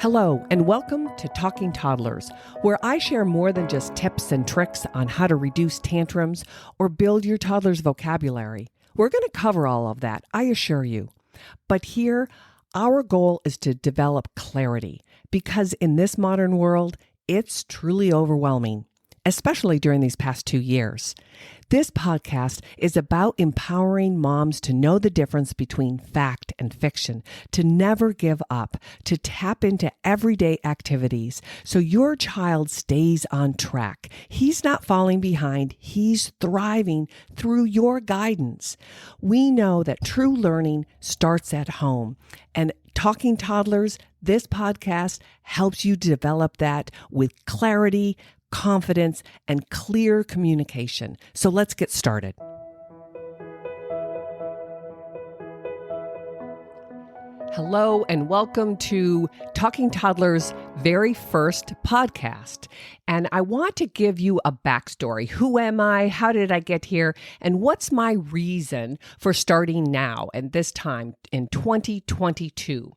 Hello, and welcome to Talking Toddlers, where I share more than just tips and tricks on how to reduce tantrums or build your toddler's vocabulary. We're going to cover all of that, I assure you. But here, our goal is to develop clarity, because in this modern world, it's truly overwhelming, especially during these past 2 years. This podcast is about empowering moms to know the difference between fact and fiction, to never give up, to tap into everyday activities so your child stays on track. He's not falling behind, he's thriving through your guidance. We know that true learning starts at home, and Talking Toddlers, this podcast helps you develop that with clarity, confidence, and clear communication. So let's get started. Hello, and welcome to Talking Toddlers' very first podcast. And I want to give you a backstory. Who am I? How did I get here? And what's my reason for starting now and this time in 2022?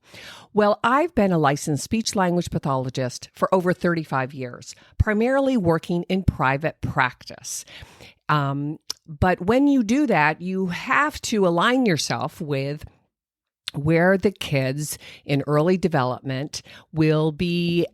Well, I've been a licensed speech-language pathologist for over 35 years, primarily working in private practice. But when you do that, you have to align yourself with where the kids in early development will be,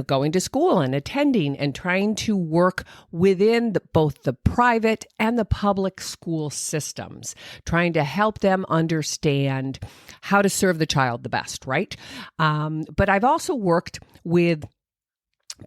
going to school and attending and trying to work within both the private and the public school systems, trying to help them understand how to serve the child the best, right? But I've also worked with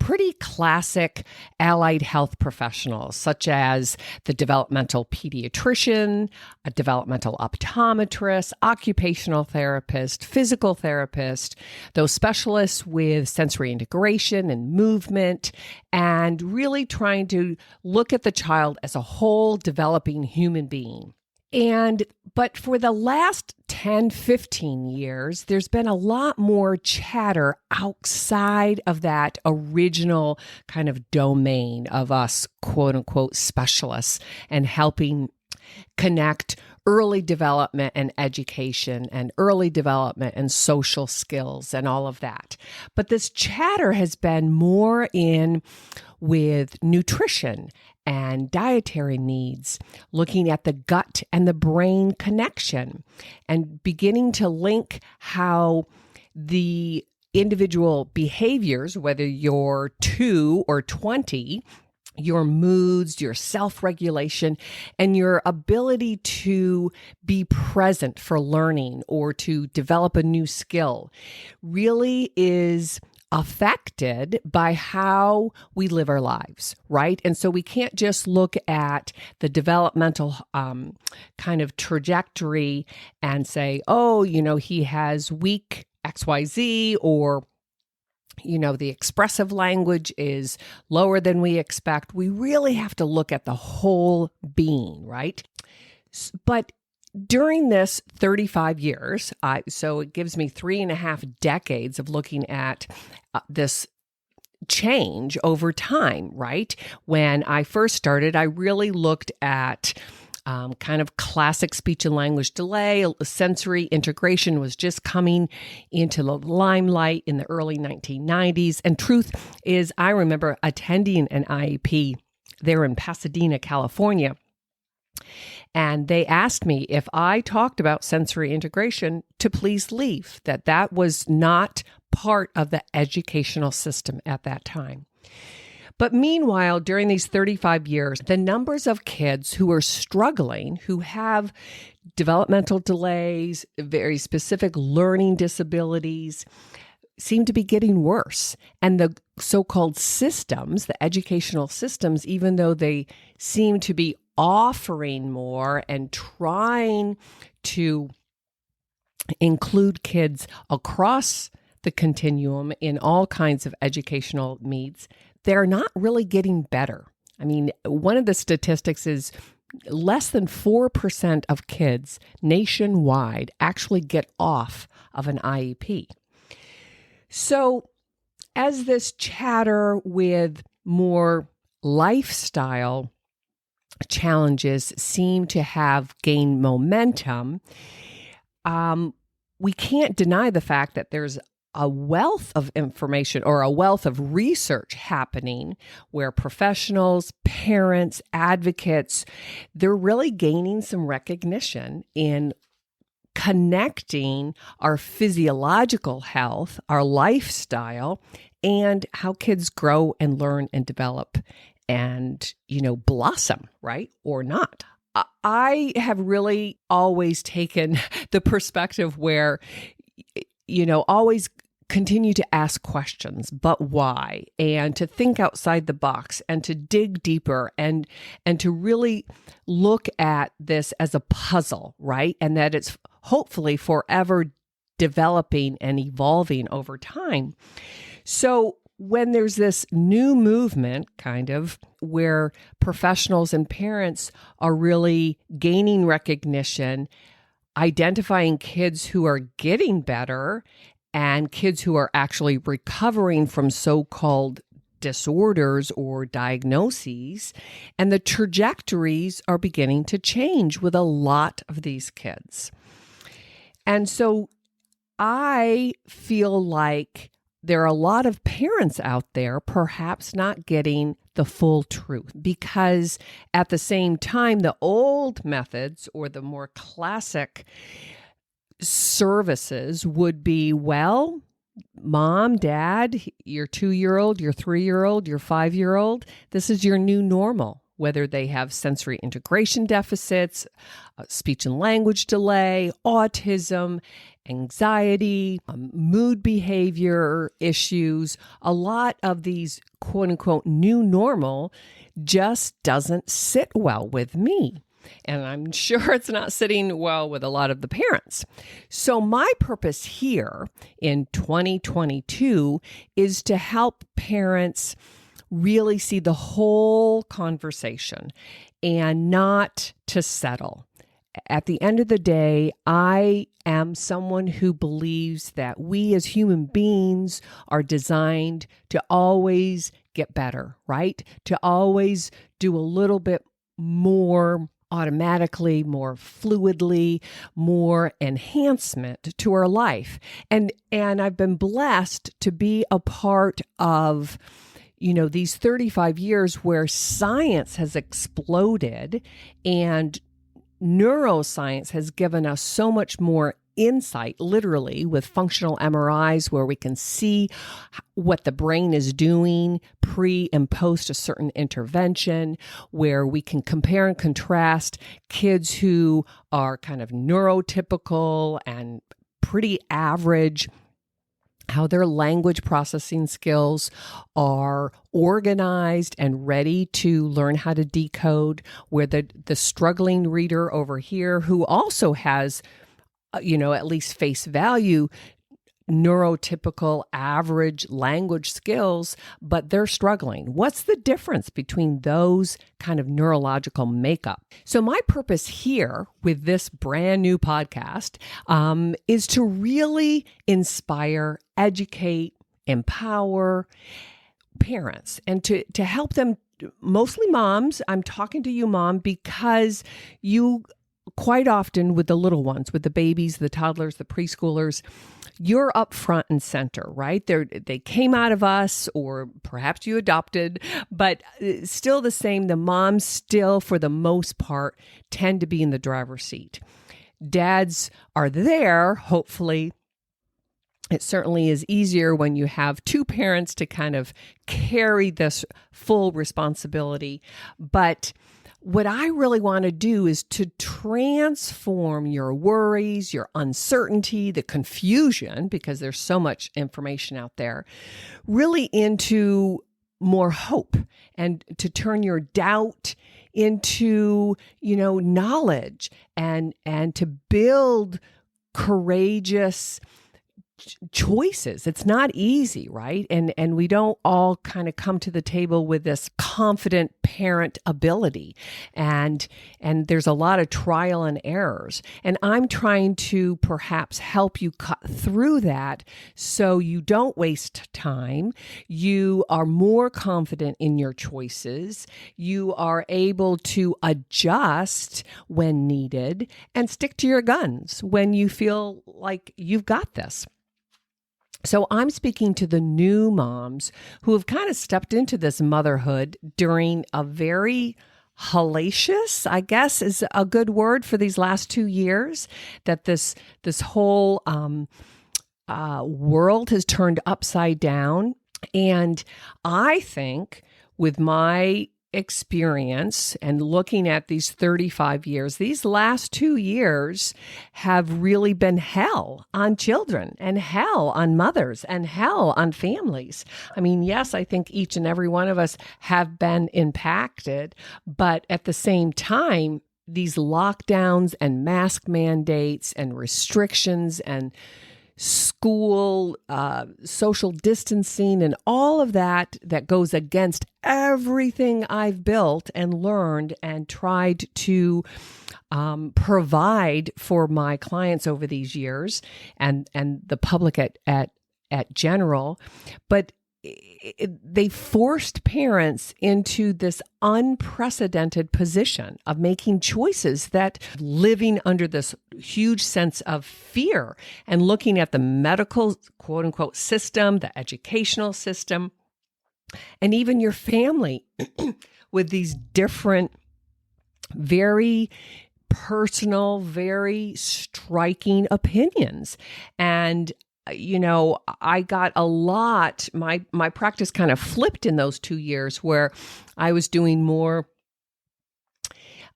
pretty classic allied health professionals, such as the developmental pediatrician, a developmental optometrist, occupational therapist, physical therapist, those specialists with sensory integration and movement, and really trying to look at the child as a whole developing human being. But for the last 10, 15 years, there's been a lot more chatter outside of that original kind of domain of us, quote unquote, specialists and helping connect early development and education and early development and social skills and all of that. But this chatter has been more in with nutrition and dietary needs, looking at the gut and the brain connection, and beginning to link how the individual behaviors, whether you're 2 or 20, your moods, your self-regulation, and your ability to be present for learning or to develop a new skill really is affected by how we live our lives, right? And so we can't just look at the developmental kind of trajectory and say, oh, he has weak XYZ, or the expressive language is lower than we expect. We really have to look at the whole being, right? But during this 35 years, so it gives me 3.5 decades of looking at this change over time, right? When I first started, I really looked at kind of classic speech and language delay. Sensory integration was just coming into the limelight in the early 1990s. And truth is, I remember attending an IEP there in Pasadena, California. And they asked me if I talked about sensory integration to please leave, that was not part of the educational system at that time. But meanwhile, during these 35 years, the numbers of kids who are struggling, who have developmental delays, very specific learning disabilities, seem to be getting worse. And the so-called systems, the educational systems, even though they seem to be offering more and trying to include kids across the continuum in all kinds of educational needs, they're not really getting better. I mean, one of the statistics is less than 4% of kids nationwide actually get off of an IEP. So as this chatter with more lifestyle challenges seem to have gained momentum, we can't deny the fact that there's a wealth of information or a wealth of research happening where professionals, parents, advocates, they're really gaining some recognition in connecting our physiological health, our lifestyle, and how kids grow and learn and develop and, blossom, right? Or not. I have really always taken the perspective where, always continue to ask questions, but why? And to think outside the box and to dig deeper and to really look at this as a puzzle, right? And that it's hopefully forever developing and evolving over time. So when there's this new movement, kind of, where professionals and parents are really gaining recognition, identifying kids who are getting better and kids who are actually recovering from so-called disorders or diagnoses, and the trajectories are beginning to change with a lot of these kids. And so I feel like there are a lot of parents out there perhaps not getting the full truth, because at the same time, the old methods or the more classic services would be, well, mom, dad, your 2-year-old, your 3-year-old, your 5-year-old, this is your new normal, whether they have sensory integration deficits, speech and language delay, autism, anxiety, mood behavior issues. A lot of these quote unquote new normal just doesn't sit well with me. And I'm sure it's not sitting well with a lot of the parents. So my purpose here in 2022 is to help parents really see the whole conversation and not to settle. At the end of the day, I am someone who believes that we as human beings are designed to always get better, right? To always do a little bit more automatically, more fluidly, more enhancement to our life. And I've been blessed to be a part of these 35 years where science has exploded and neuroscience has given us so much more insight, literally, with functional MRIs where we can see what the brain is doing pre and post a certain intervention, where we can compare and contrast kids who are kind of neurotypical and pretty average, how their language processing skills are organized and ready to learn how to decode, where the struggling reader over here who also has, at least face value, neurotypical average language skills, but they're struggling. What's the difference between those kind of neurological makeup? So my purpose here with this brand new podcast is to really inspire, educate, empower parents and to help them, mostly moms. I'm talking to you, mom, because you quite often with the little ones, with the babies, the toddlers, the preschoolers, you're up front and center, right? They came out of us, or perhaps you adopted, but still the same. The moms still, for the most part, tend to be in the driver's seat. Dads are there, hopefully. It certainly is easier when you have two parents to kind of carry this full responsibility. But what I really want to do is to transform your worries, your uncertainty, the confusion, because there's so much information out there, really into more hope, and to turn your doubt into, knowledge, and to build courageous choices. It's not easy, right? And we don't all kind of come to the table with this confident parent ability. And there's a lot of trial and errors. And I'm trying to perhaps help you cut through that so you don't waste time. You are more confident in your choices. You are able to adjust when needed and stick to your guns when you feel like you've got this. So I'm speaking to the new moms who have kind of stepped into this motherhood during a very hellacious, I guess is a good word for these last 2 years, that this whole world has turned upside down. And I think with my experience and looking at these 35 years, these last 2 years have really been hell on children and hell on mothers and hell on families. I mean, yes, I think each and every one of us have been impacted, but at the same time, these lockdowns and mask mandates and restrictions and school, social distancing, and all of that goes against everything I've built and learned and tried to provide for my clients over these years and the public at general. But they forced parents into this unprecedented position of making choices, that living under this huge sense of fear and looking at the medical, quote unquote, system, the educational system, and even your family with these different, very personal, very striking opinions. And I got a lot, my practice kind of flipped in those 2 years where I was doing more,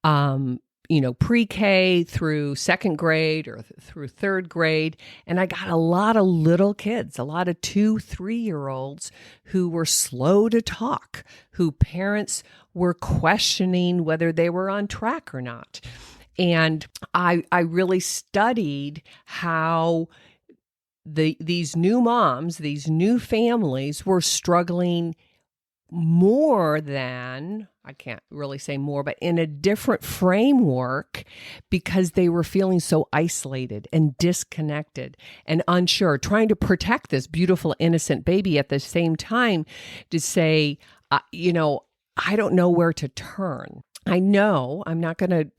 pre-K through second grade or through third grade. And I got a lot of little kids, a lot of 2-3-year-olds who were slow to talk, who parents were questioning whether they were on track or not. And I really studied how these new moms, these new families were struggling more than, I can't really say more, but in a different framework, because they were feeling so isolated and disconnected and unsure, trying to protect this beautiful, innocent baby at the same time to say, I don't know where to turn. I know I'm not going to,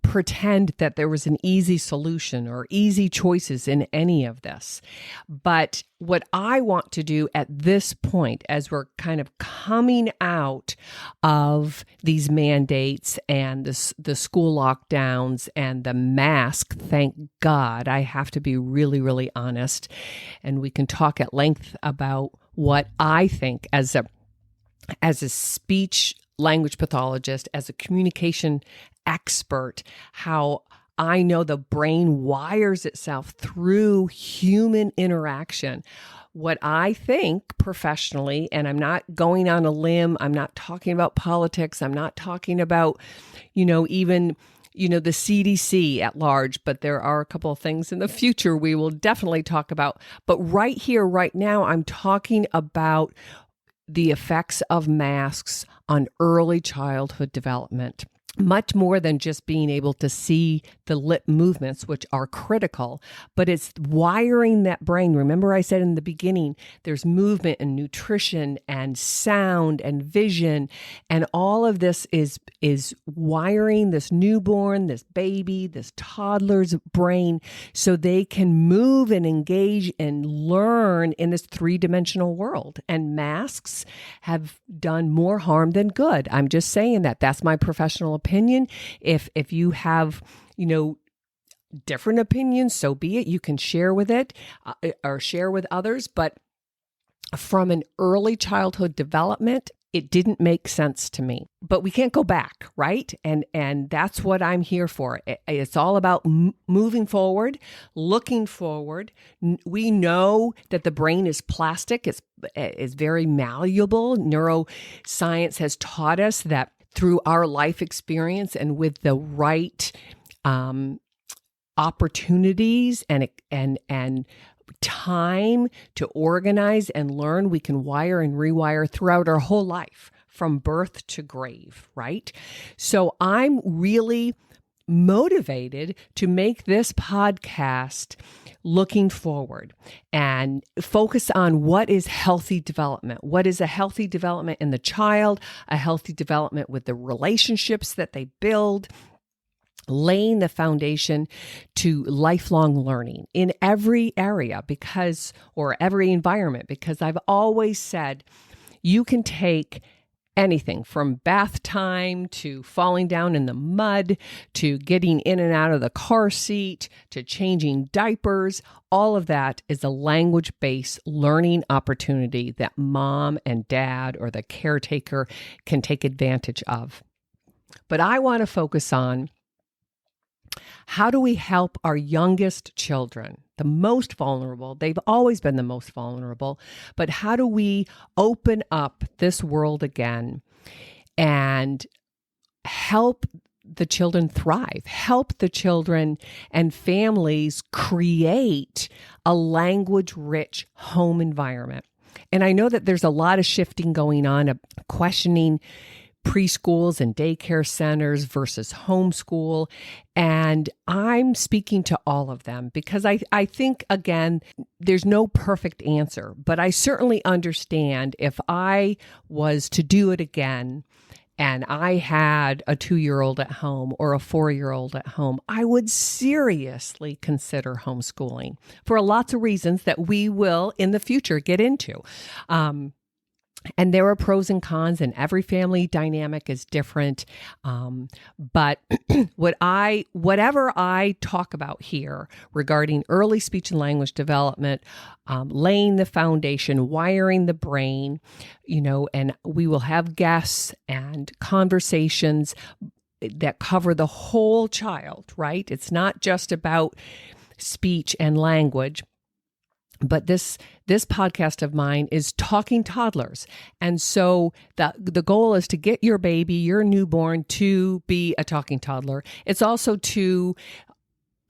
pretend that there was an easy solution or easy choices in any of this. But what I want to do at this point, as we're kind of coming out of these mandates and the school lockdowns and the mask, thank God, I have to be really, really honest. And we can talk at length about what I think as a speech language pathologist, as a communication expert, how I know the brain wires itself through human interaction. What I think professionally, and I'm not going on a limb, I'm not talking about politics, I'm not talking about, even the CDC at large, but there are a couple of things in the future we will definitely talk about. But right here, right now, I'm talking about the effects of masks on early childhood development. Much more than just being able to see the lip movements, which are critical, but it's wiring that brain. Remember I said in the beginning, there's movement and nutrition and sound and vision, and all of this is wiring this newborn, this baby, this toddler's brain so they can move and engage and learn in this three-dimensional world. And masks have done more harm than good. I'm just saying that. That's my professional opinion. If you have, different opinions, so be it. You can share with it or share with others. But from an early childhood development, it didn't make sense to me. But we can't go back, right? And that's what I'm here for. It's all about moving forward, looking forward. We know that the brain is plastic. It's very malleable. Neuroscience has taught us that through our life experience and with the right opportunities and time to organize and learn, we can wire and rewire throughout our whole life, from birth to grave, right? So I'm really motivated to make this podcast looking forward and focus on what is healthy development. What is a healthy development in the child, a healthy development with the relationships that they build, laying the foundation to lifelong learning in every area or every environment, because I've always said you can take anything from bath time to falling down in the mud to getting in and out of the car seat to changing diapers. All of that is a language-based learning opportunity that mom and dad or the caretaker can take advantage of. But I want to focus on, how do we help our youngest children, the most vulnerable? They've always been the most vulnerable, but how do we open up this world again and help the children thrive, help the children and families create a language-rich home environment? And I know that there's a lot of shifting going on, questioning preschools and daycare centers versus homeschool. And I'm speaking to all of them because I think, again, there's no perfect answer, but I certainly understand if I was to do it again and I had a 2-year-old at home or a 4-year-old at home, I would seriously consider homeschooling for lots of reasons that we will in the future get into. And there are pros and cons, and every family dynamic is different. But whatever I talk about here regarding early speech and language development, laying the foundation, wiring the brain, and we will have guests and conversations that cover the whole child, right? It's not just about speech and language. But this podcast of mine is talking toddlers. And so the goal is to get your baby, your newborn, to be a talking toddler. It's also to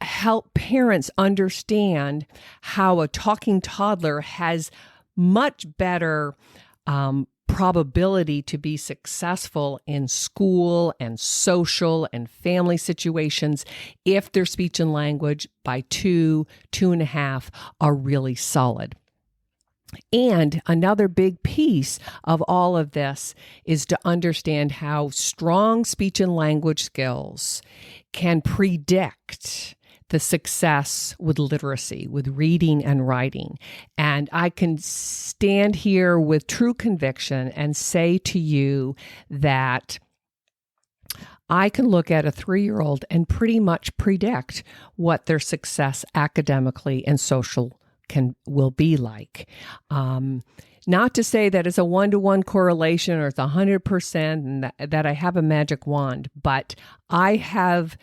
help parents understand how a talking toddler has much better probability to be successful in school and social and family situations if their speech and language by 2.5 are really solid. And another big piece of all of this is to understand how strong speech and language skills can predict the success with literacy, with reading and writing. And I can stand here with true conviction and say to you that I can look at a 3-year-old and pretty much predict what their success academically and social will be like. Not to say that it's a 1-to-1 correlation or it's 100% and that I have a magic wand, but I have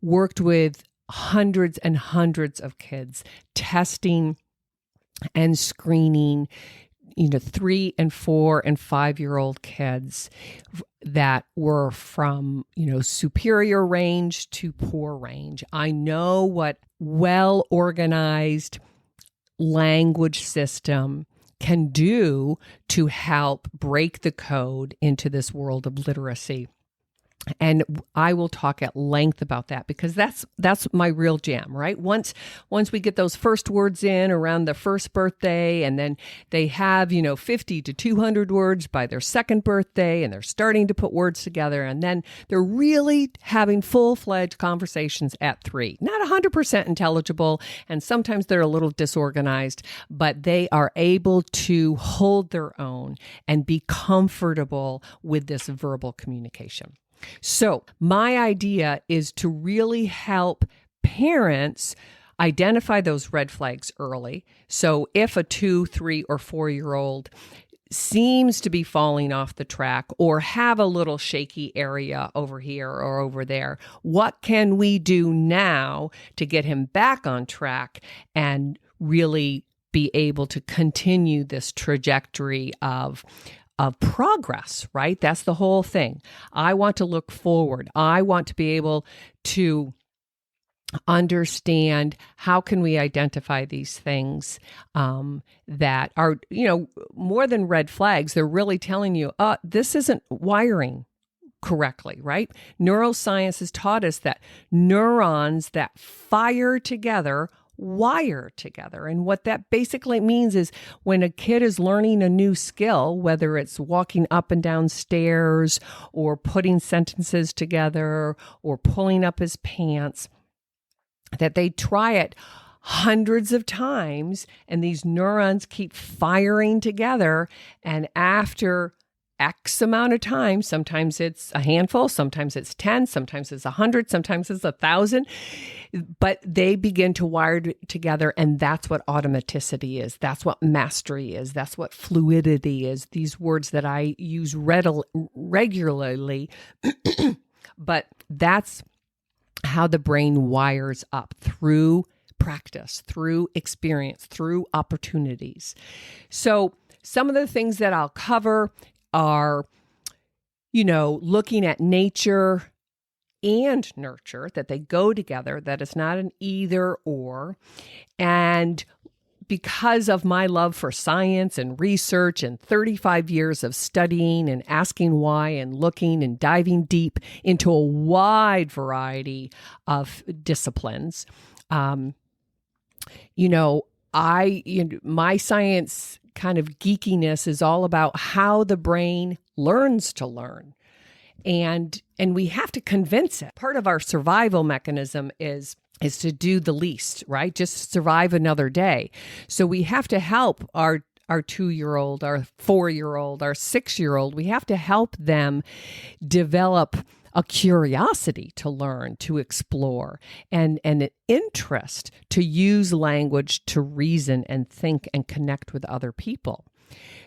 worked with hundreds and hundreds of kids, testing and screening, 3 and 4 and 5-year-old kids that were from, superior range to poor range. I know what well-organized language system can do to help break the code into this world of literacy. And I will talk at length about that because that's my real jam, right? Once we get those first words in around the first birthday, and then they have, 50 to 200 words by their second birthday, and they're starting to put words together, and then they're really having full-fledged conversations at 3. Not 100% intelligible, and sometimes they're a little disorganized, but they are able to hold their own and be comfortable with this verbal communication. So my idea is to really help parents identify those red flags early. So if a 2, 3, or 4-year-old seems to be falling off the track or have a little shaky area over here or over there, what can we do now to get him back on track and really be able to continue this trajectory of progress, right? That's the whole thing. I want to look forward. I want to be able to understand how can we identify these things that are, more than red flags. They're really telling you, this isn't wiring correctly, right? Neuroscience has taught us that neurons that fire together wire together. And what that basically means is when a kid is learning a new skill, whether it's walking up and down stairs or putting sentences together or pulling up his pants, that they try it hundreds of times and these neurons keep firing together. And after X amount of time, sometimes it's a handful, sometimes it's 10, sometimes it's 100, sometimes it's 1,000, but they begin to wire together. And that's what automaticity is. That's what mastery is. That's what fluidity is. These words that I use regularly, but that's how the brain wires up through practice, through experience, through opportunities. So some of the things that I'll cover are, looking at nature and nurture, that they go together, that it's not an either or. And because of my love for science and research and 35 years of studying and asking why and looking and diving deep into a wide variety of disciplines, my science kind of geekiness is all about how the brain learns to learn. And we have to convince it. Part of our survival mechanism is to do the least, right? Just survive another day. So we have to help our 2-year-old, our 4-year-old, our 6-year-old. We have to help them develop a curiosity to learn, to explore, and an interest to use language to reason and think and connect with other people.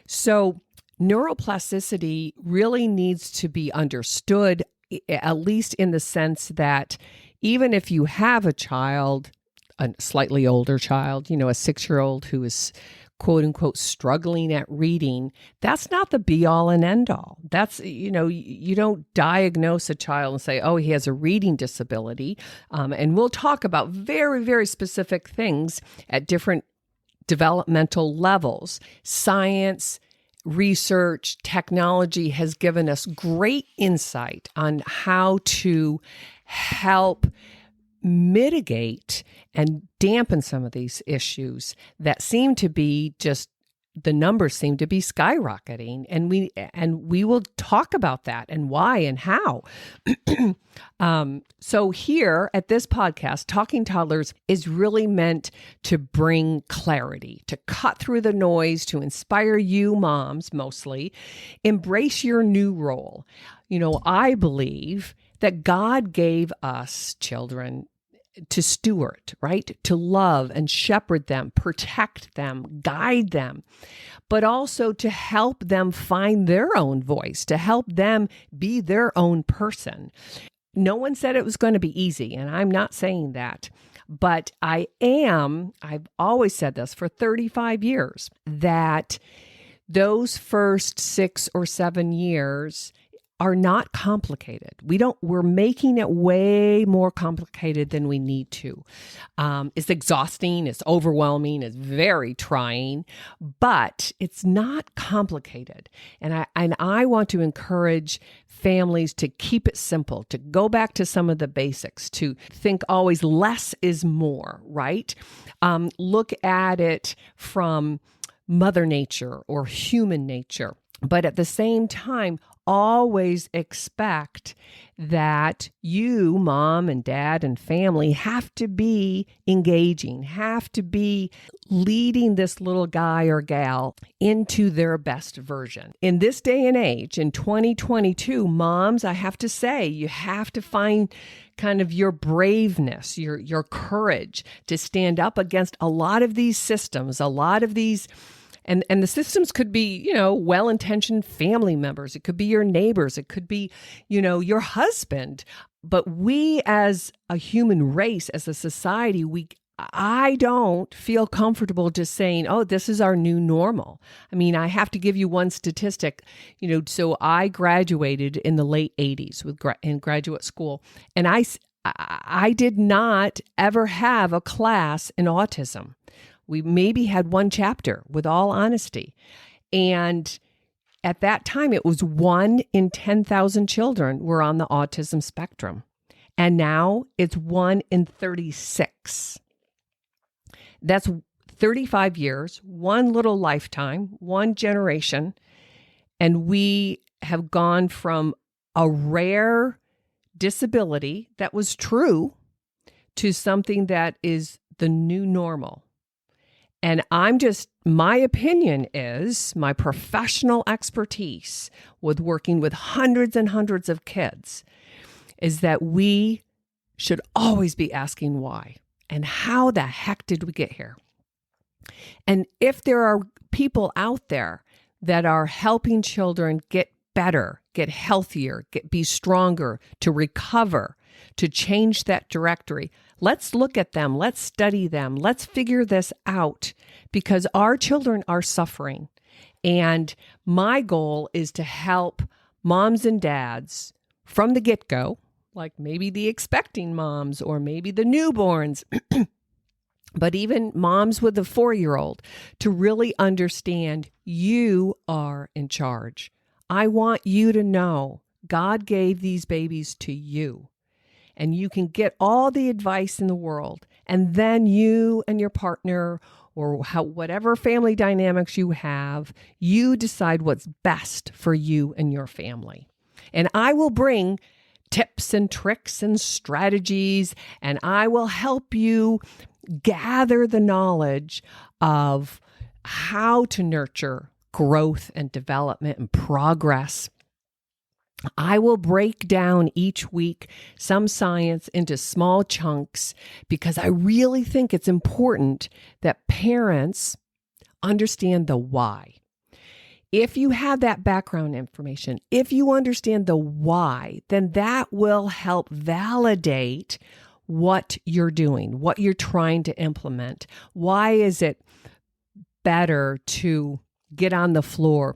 So neuroplasticity really needs to be understood, at least in the sense that even if you have a child, a slightly older child, a 6-year-old who is quote unquote struggling at reading, that's not the be all and end all. That's, you don't diagnose a child and say, oh, he has a reading disability. And we'll talk about very, very specific things at different developmental levels. Science, research, technology has given us great insight on how to help mitigate and dampen some of these issues that seem to be the numbers seem to be skyrocketing. And we will talk about that and why and how. So here at this podcast, Talking Toddlers is really meant to bring clarity, to cut through the noise, to inspire you moms mostly, embrace your new role. I believe that God gave us children to steward, right? To love and shepherd them, protect them, guide them, but also to help them find their own voice, to help them be their own person. No one said it was going to be easy, and I'm not saying that, but I've always said this for 35 years, that those first 6 or 7 years are not complicated. We're making it way more complicated than we need to. It's exhausting, it's overwhelming, it's very trying, but it's not complicated. And I want to encourage families to keep it simple, to go back to some of the basics, to think always less is more, right? Look at it from Mother Nature or human nature. But at the same time, always expect that you, mom and dad and family, have to be engaging, have to be leading this little guy or gal into their best version. In this day and age, in 2022, moms, I have to say, you have to find kind of your braveness, your courage to stand up against a lot of these systems, a lot of these. And the systems could be, well-intentioned family members. It could be your neighbors. It could be, your husband. But we as a human race, as a society, I don't feel comfortable just saying, oh, this is our new normal. I mean, I have to give you one statistic. So I graduated in the late 80s in graduate school. And I did not ever have a class in autism. We maybe had one chapter, with all honesty. And at that time, it was 1 in 10,000 children were on the autism spectrum. And now it's 1 in 36. That's 35 years, one little lifetime, one generation. And we have gone from a rare disability that was true to something that is the new normal. And my opinion is, my professional expertise with working with hundreds and hundreds of kids is that we should always be asking why and how the heck did we get here? And if there are people out there that are helping children get better, get healthier, be stronger, to recover, to change that trajectory, let's look at them. Let's study them. Let's figure this out, because our children are suffering. And my goal is to help moms and dads from the get-go, like maybe the expecting moms or maybe the newborns, but even moms with a 4-year-old, to really understand you are in charge. I want you to know God gave these babies to you, and you can get all the advice in the world. And then you and your partner, or whatever family dynamics you have, you decide what's best for you and your family. And I will bring tips and tricks and strategies, and I will help you gather the knowledge of how to nurture growth and development and progress. I will break down each week some science into small chunks, because I really think it's important that parents understand the why. If you have that background information, if you understand the why, then that will help validate what you're doing, what you're trying to implement. Why is it better to get on the floor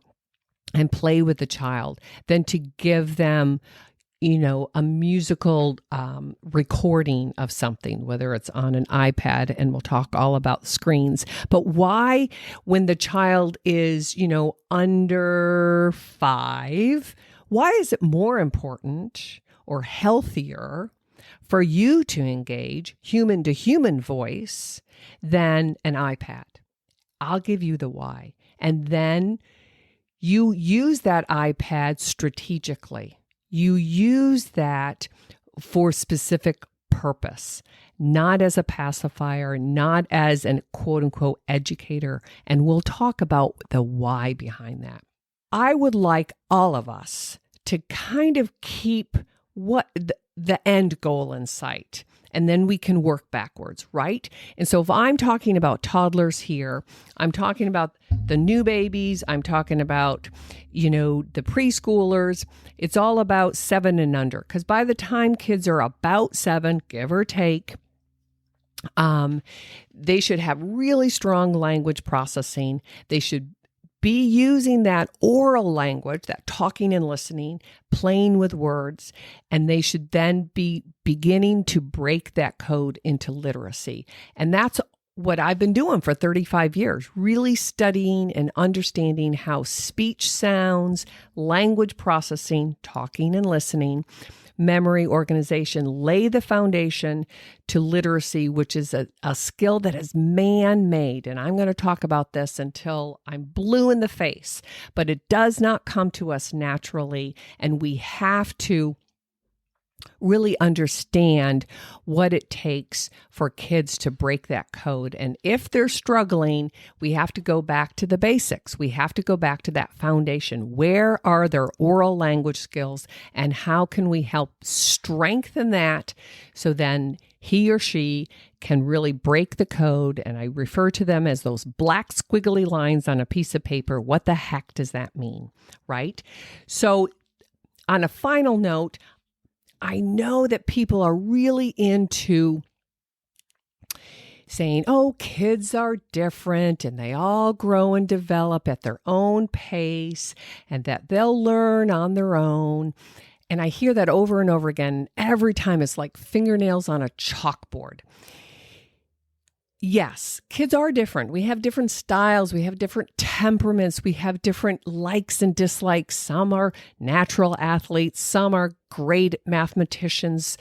and play with the child than to give them, a musical recording of something, whether it's on an iPad, and we'll talk all about screens. But why, when the child is, under 5, why is it more important or healthier for you to engage human to human voice than an iPad? I'll give you the why. And then you use that iPad strategically. You use that for specific purpose, not as a pacifier, not as an quote unquote educator. And we'll talk about the why behind that. I would like all of us to kind of keep what the end goal in sight, and then we can work backwards, right? And so if I'm talking about toddlers here, I'm talking about the new babies, I'm talking about, the preschoolers. It's all about 7 and under, because by the time kids are about 7, give or take, they should have really strong language processing. They should be using that oral language, that talking and listening, playing with words, and they should then be beginning to break that code into literacy. And that's what I've been doing for 35 years, really studying and understanding how speech sounds, language processing, talking and listening, memory organization lay the foundation to literacy, which is a skill that is man-made. And I'm going to talk about this until I'm blue in the face, but it does not come to us naturally. And we have to really understand what it takes for kids to break that code. And if they're struggling, we have to go back to the basics. We have to go back to that foundation. Where are their oral language skills, and how can we help strengthen that so then he or she can really break the code? And I refer to them as those black squiggly lines on a piece of paper. What the heck does that mean, right? So on a final note, I know that people are really into saying, oh, kids are different and they all grow and develop at their own pace and that they'll learn on their own. And I hear that over and over again. Every time it's like fingernails on a chalkboard. Yes, kids are different. We have different styles. We have different temperaments. We have different likes and dislikes. Some are natural athletes. Some are great mathematicians.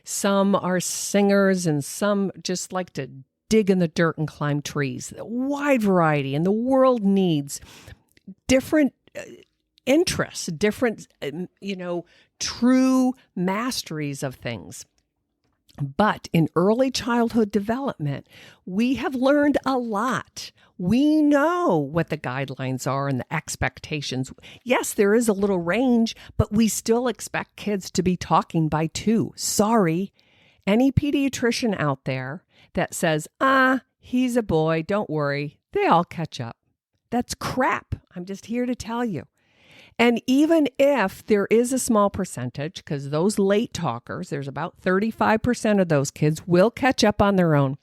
Some are singers, and some just like to dig in the dirt and climb trees. A wide variety. And the world needs different interests, different, true masteries of things. But in early childhood development, we have learned a lot. We know what the guidelines are and the expectations. Yes, there is a little range, but we still expect kids to be talking by 2. Sorry, any pediatrician out there that says, he's a boy, don't worry, they all catch up. That's crap. I'm just here to tell you. And even if there is a small percentage, because those late talkers, there's about 35% of those kids will catch up on their own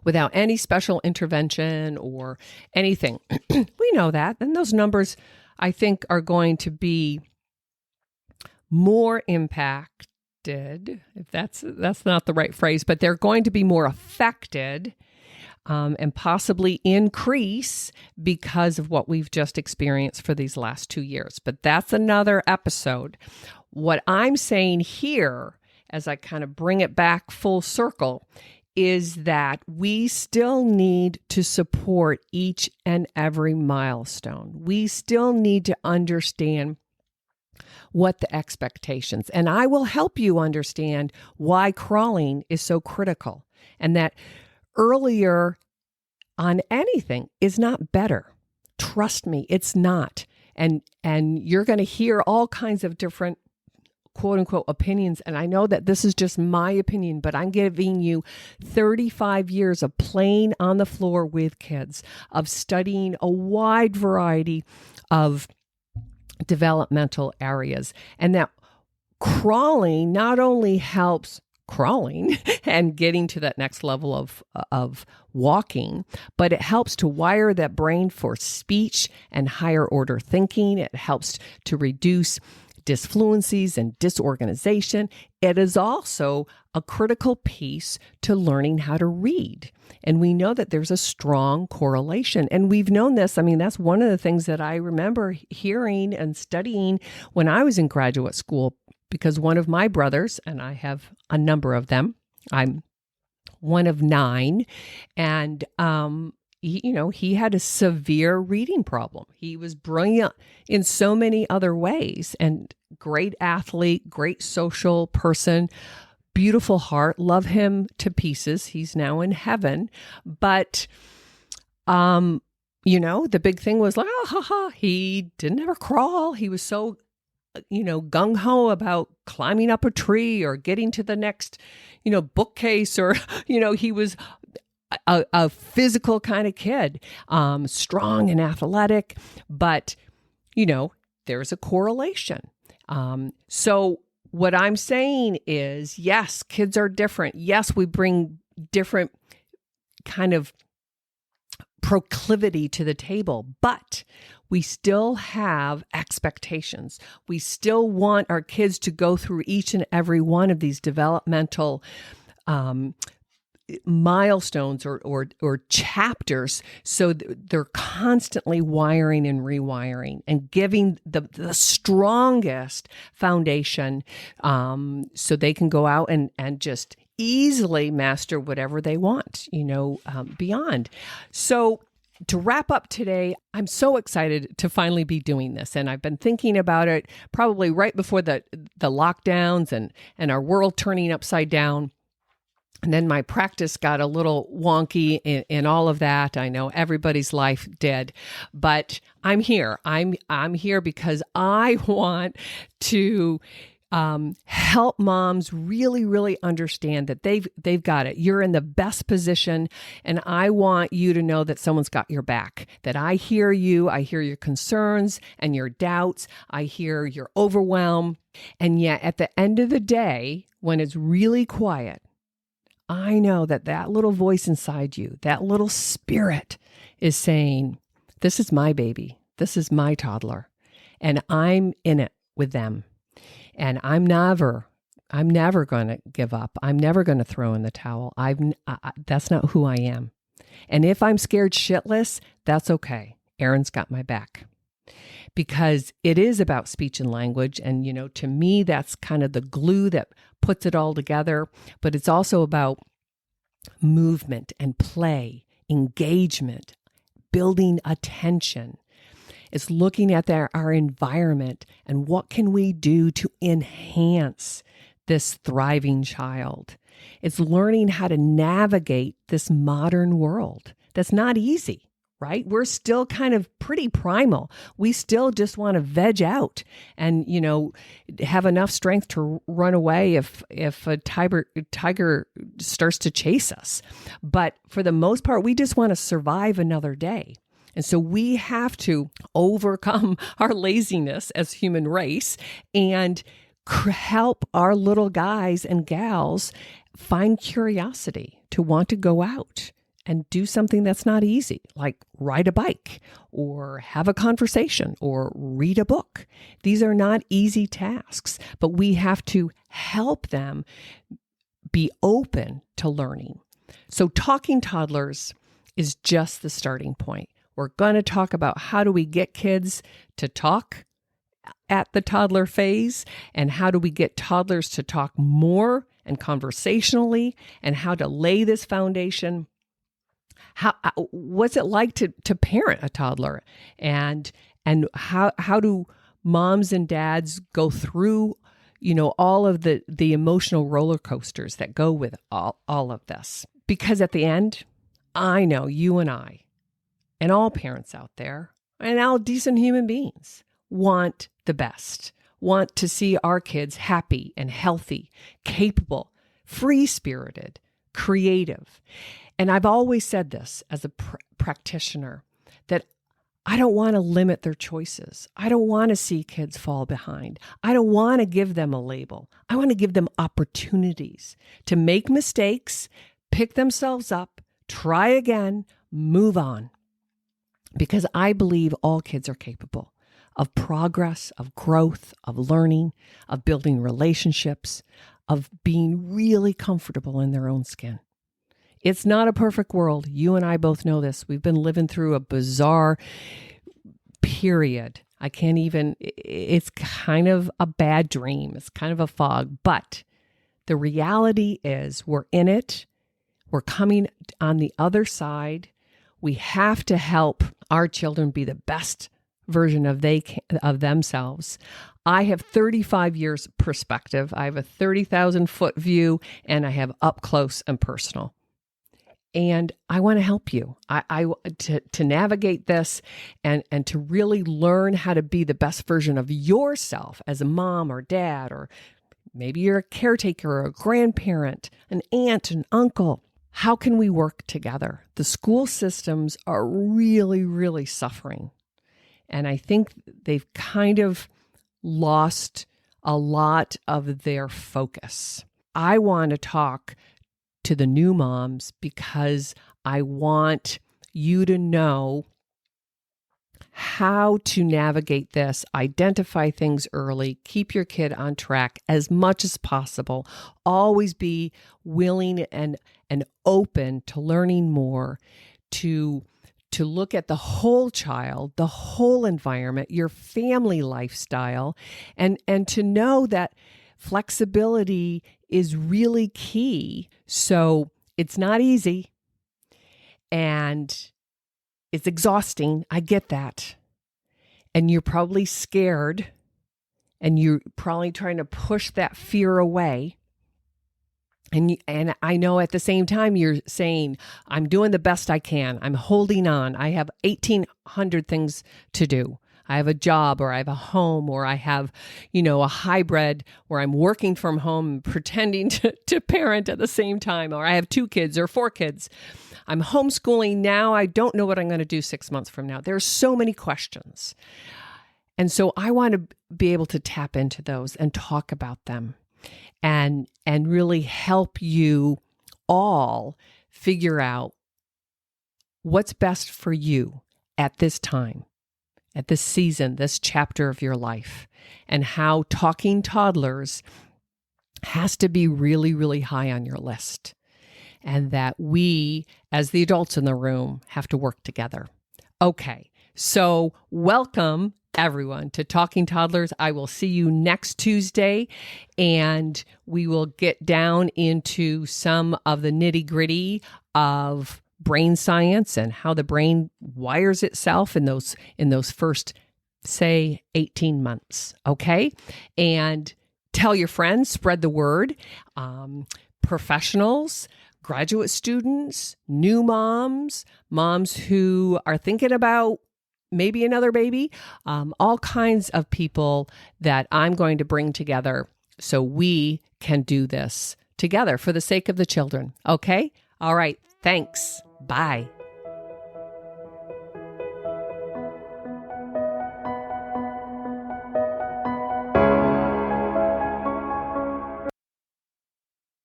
without any special intervention or anything. We know that. And those numbers, I think, are going to be more impacted, if that's not the right phrase, but they're going to be more affected and possibly increase because of what we've just experienced for these last 2 years. But that's another episode. What I'm saying here, as I kind of bring it back full circle, is that we still need to support each and every milestone. We still need to understand what the expectations, and I will help you understand why crawling is so critical, and that earlier on anything is not better. Trust me, it's not. And you're going to hear all kinds of different quote unquote opinions. And I know that this is just my opinion, but I'm giving you 35 years of playing on the floor with kids, of studying a wide variety of developmental areas. And that crawling not only helps crawling and getting to that next level of walking, but it helps to wire that brain for speech and higher order thinking. It helps to reduce disfluencies and disorganization. It is also a critical piece to learning how to read. And we know that there's a strong correlation. And we've known this. I mean, that's one of the things that I remember hearing and studying when I was in graduate school, because one of my brothers, and I have a number of them, I'm one of 9, and he had a severe reading problem. He was brilliant in so many other ways, and great athlete, great social person, beautiful heart, love him to pieces. He's now in heaven. But, the big thing was like, he didn't ever crawl. He was so gung-ho about climbing up a tree or getting to the next, bookcase, or, he was a physical kind of kid, strong and athletic, but, there's a correlation. So what I'm saying is, yes, kids are different. Yes, we bring different kind of proclivity to the table, but we still have expectations. We still want our kids to go through each and every one of these developmental milestones or chapters, so they're constantly wiring and rewiring and giving the strongest foundation, so they can go out and just easily master whatever they want, beyond. So to wrap up today, I'm so excited to finally be doing this. And I've been thinking about it probably right before the lockdowns and our world turning upside down. And then my practice got a little wonky in all of that. I know everybody's life did, but I'm here. I'm here because I want to help moms really, really understand that they've got it. You're in the best position, and I want you to know that someone's got your back, that I hear you, I hear your concerns and your doubts, I hear your overwhelm. And yet at the end of the day, when it's really quiet, I know that little voice inside you, that little spirit is saying, this is my baby, this is my toddler, and I'm in it with them. And I'm never going to give up. I'm never going to throw in the towel. That's not who I am. And if I'm scared shitless, that's okay. Erin's got my back. Because it is about speech and language. And, to me, that's kind of the glue that puts it all together. But it's also about movement and play, engagement, building attention. It's looking at our environment and what can we do to enhance this thriving child. It's learning how to navigate this modern world. That's not easy, right? We're still kind of pretty primal. We still just want to veg out and, have enough strength to run away if a tiger starts to chase us. But for the most part, we just want to survive another day. And so we have to overcome our laziness as human race and help our little guys and gals find curiosity to want to go out and do something that's not easy, like ride a bike or have a conversation or read a book. These are not easy tasks, but we have to help them be open to learning. So Talking Toddlers is just the starting point. We're going to talk about how do we get kids to talk at the toddler phase, and how do we get toddlers to talk more and conversationally, and how to lay this foundation. What's it like to parent a toddler, and how do moms and dads go through all of the emotional roller coasters that go with all of this? Because at the end, I know you and I and all parents out there and all decent human beings want the best, want to see our kids happy and healthy, capable, free-spirited, creative. And I've always said this as a practitioner, that I don't want to limit their choices. I don't want to see kids fall behind. I don't want to give them a label. I want to give them opportunities to make mistakes, pick themselves up, try again, move on. Because I believe all kids are capable of progress, of growth, of learning, of building relationships, of being really comfortable in their own skin. It's not a perfect world. You and I both know this. We've been living through a bizarre period. It's kind of a bad dream. It's kind of a fog. But the reality is we're in it. We're coming on the other side. We have to help our children be the best version of themselves. I have 35 years perspective. I have a 30,000 foot view, and I have up close and personal. And I want to help you to navigate this and to really learn how to be the best version of yourself as a mom or dad, or maybe you're a caretaker or a grandparent, an aunt, an uncle. How can we work together? The school systems are really, really suffering. And I think they've kind of lost a lot of their focus. I want to talk to the new moms because I want you to know how to navigate this, identify things early, keep your kid on track as much as possible, always be willing and open to learning more, to look at the whole child, the whole environment, your family lifestyle, and to know that flexibility is really key. So it's not easy and it's exhausting. I get that. And you're probably scared and you're probably trying to push that fear away. And I know at the same time you're saying, I'm doing the best I can. I'm holding on. I have 1,800 things to do. I have a job, or I have a home, or I have, a hybrid where I'm working from home and pretending to parent at the same time, or I have 2 kids or 4 kids. I'm homeschooling now. I don't know what I'm going to do 6 months from now. There's so many questions. And so I want to be able to tap into those and talk about them and really help you all figure out what's best for you at this time, at this season, this chapter of your life, and how Talking Toddlers has to be really, really high on your list. And that we, as the adults in the room, have to work together. Okay, so welcome everyone to Talking Toddlers. I will see you next Tuesday, and we will get down into some of the nitty-gritty of brain science and how the brain wires itself in those first, say, 18 months. Okay? And tell your friends, spread the word. Professionals, graduate students, new moms who are thinking about maybe another baby, all kinds of people that I'm going to bring together so we can do this together for the sake of the children. Okay? All right. Thanks. Bye.